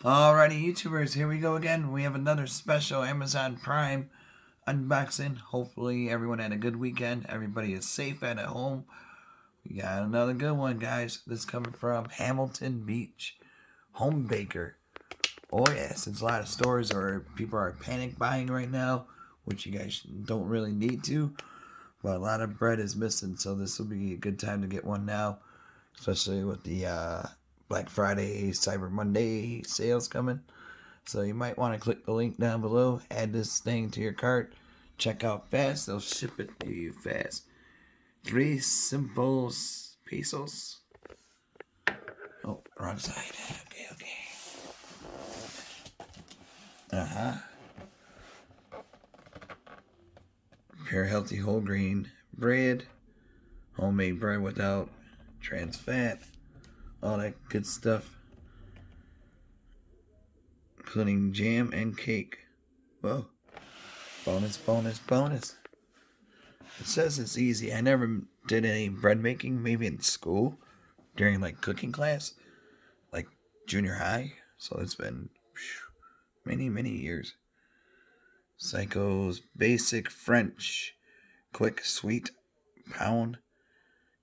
Alrighty, YouTubers, here we go again. We have another special Amazon Prime unboxing. Hopefully everyone had a good weekend. Everybody is safe at home. We got another good one, guys. This is coming from Hamilton Beach Home Baker. Oh yeah, since a lot of stores or people are panic buying right now, which you guys don't really need to, but a lot of bread is missing, so this will be a good time to get one now, especially with the Black Friday, Cyber Monday sales coming. So you might want to click the link down below, add this thing to your cart, check out fast, they'll ship it to you fast. 3 simple pesos. Oh, wrong side. Okay. Pure healthy whole grain bread, homemade bread without trans fat, all that good stuff, including jam and cake. Whoa. Bonus. It says it's easy. I never did any bread making, maybe in school, during like cooking class, like junior high. So it's been many years. Psycho's basic French, quick sweet pound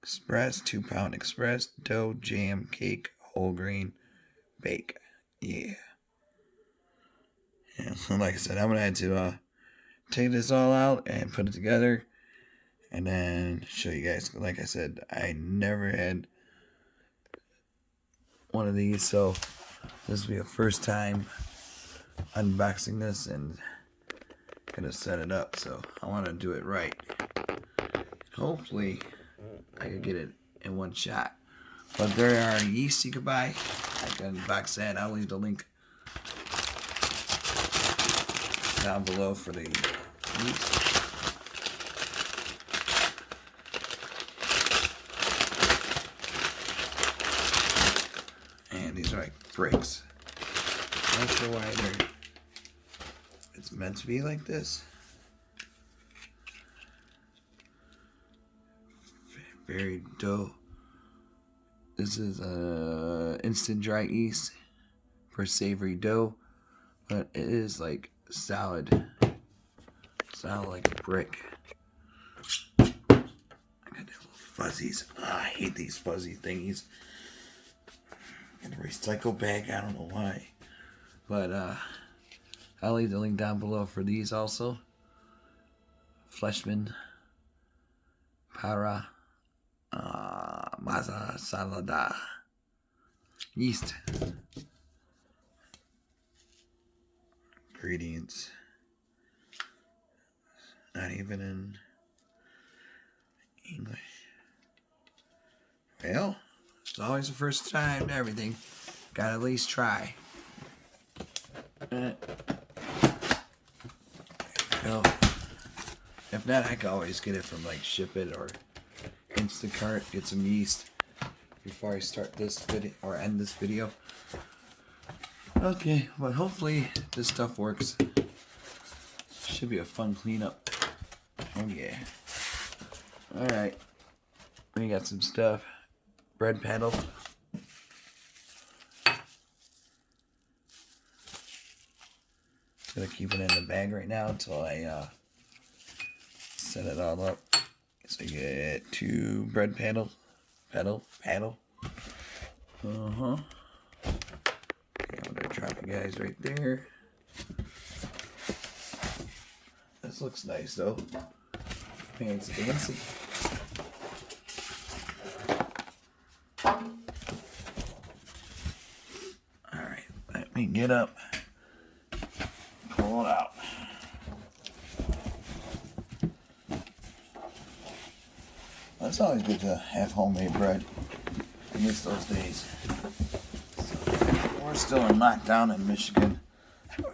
express, 2-pound express, dough, jam, cake, whole grain, bake. Yeah. So like I said, I'm gonna have to take this all out and put it together, and then show you guys. Like I said, I never had one of these, so this will be a first time unboxing this and gonna set it up. So I want to do it right. Hopefully I can get it in one shot. But there are yeast you can buy. I can unbox that. I'll leave the link down below for the yeast. And these are like bricks. Not sure why it's meant to be like this. Very dough. This is instant dry yeast for savory dough, but it is like solid like a brick. I got the little fuzzies. I hate these fuzzy thingies. And a recycle bag, I don't know why, but I'll leave the link down below for these also. Fleshman para masa salada yeast. Ingredients. Not even in English. Well, it's always the first time to everything. Gotta at least try. There you go. If not, I can always get it from like Ship It or Instacart. Get some yeast before I start this video or end this video. Okay, but hopefully this stuff works. Should be a fun cleanup. Oh yeah. Alright. We got some stuff. Bread paddle. Gonna keep it in the bag right now until I set it all up. So you get 2 bread paddle. Okay, I'm gonna drop you guys right there. This looks nice though. Fancy. Alright, let me get up. Pull it out. Well, it's always good to have homemade bread. I miss those days. So, we're still in lockdown in Michigan.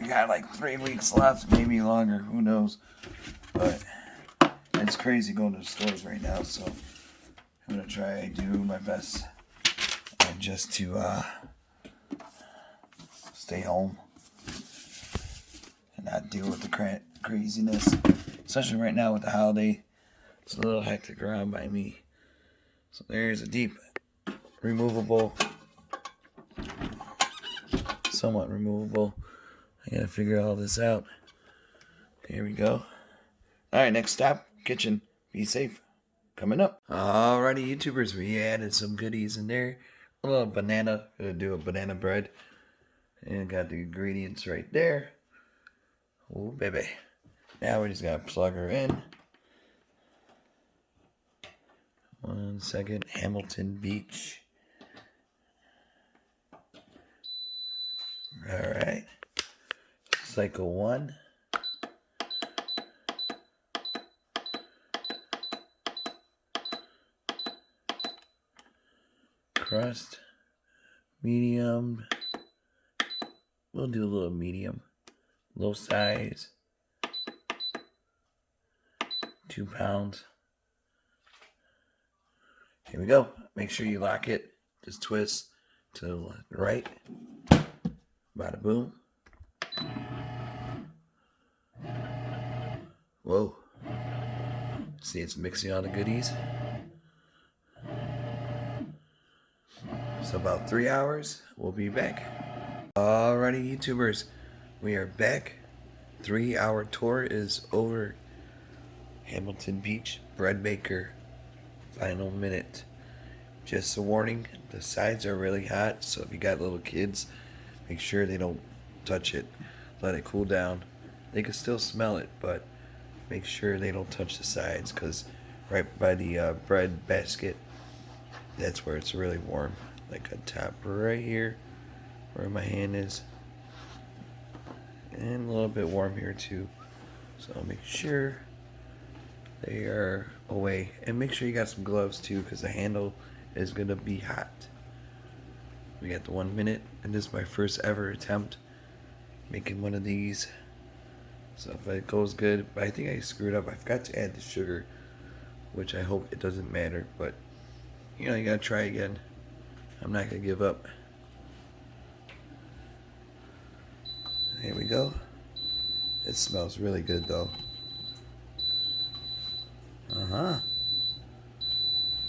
We got like 3 weeks left, maybe longer, who knows. But it's crazy going to the stores right now, so I'm gonna try to do my best and just to stay home and not deal with the craziness, especially right now with the holiday. It's a little hectic around by me. So there's a deep removable somewhat removable. I gotta figure all this out. Here we go. Alright, next stop, kitchen. Be safe. Coming up. Alrighty, YouTubers, we added some goodies in there. A little banana. Gonna do a banana bread. And got the ingredients right there. Oh, baby. Now we just gotta plug her in. 1 second. Hamilton Beach. Alright. Cycle 1. Crust. Medium. We'll do a little medium. Low size. 2 pounds. Here we go. Make sure you lock it. Just twist to the right. Bada boom. Whoa. See, it's mixing all the goodies. So about 3 hours, we'll be back. Alrighty, YouTubers, we are back. 3-hour tour is over. Hamilton Beach Bread Maker. Final minute. Just a warning, the sides are really hot, so if you got little kids, make sure they don't touch it. Let it cool down. They can still smell it, but make sure they don't touch the sides, because right by the bread basket, that's where it's really warm. Like on top right here, where my hand is. And a little bit warm here too. So make sure they are away. And make sure you got some gloves too, because the handle is going to be hot. We got the 1 minute, and this is my first ever attempt making one of these. So if it goes good, but I think I screwed up. I forgot to add the sugar, which I hope it doesn't matter, but you know, you gotta try again. I'm not gonna give up. Here we go. It smells really good though.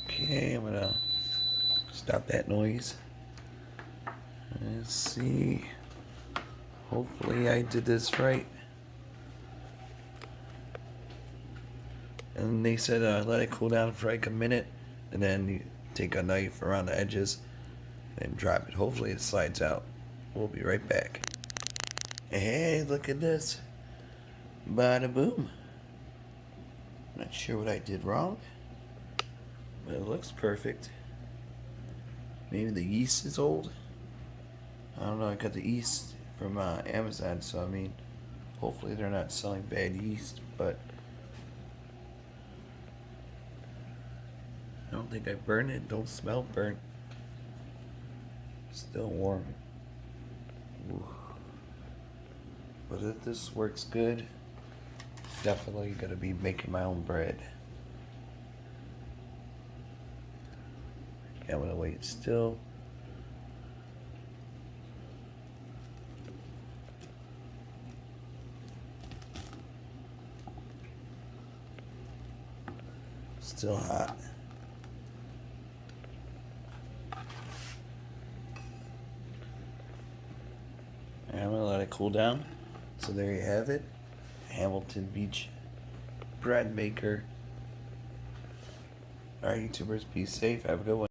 Okay, I'm gonna stop that noise. Let's see. Hopefully I did this right. And they said let it cool down for like a minute, and then you take a knife around the edges and drop it. Hopefully it slides out. We'll be right back. Hey, look at this. Bada boom. Not sure what I did wrong, but it looks perfect. Maybe the yeast is old. I don't know. I got the yeast from Amazon, so I mean, hopefully they're not selling bad yeast, but I don't think I burned it. Don't smell burnt. Still warm. Ooh. But if this works good, definitely gonna be making my own bread. I'm gonna wait still. Still hot. And I'm gonna let it cool down. So there you have it. Hamilton Beach Bread Maker. Alright, YouTubers, be safe. Have a good one.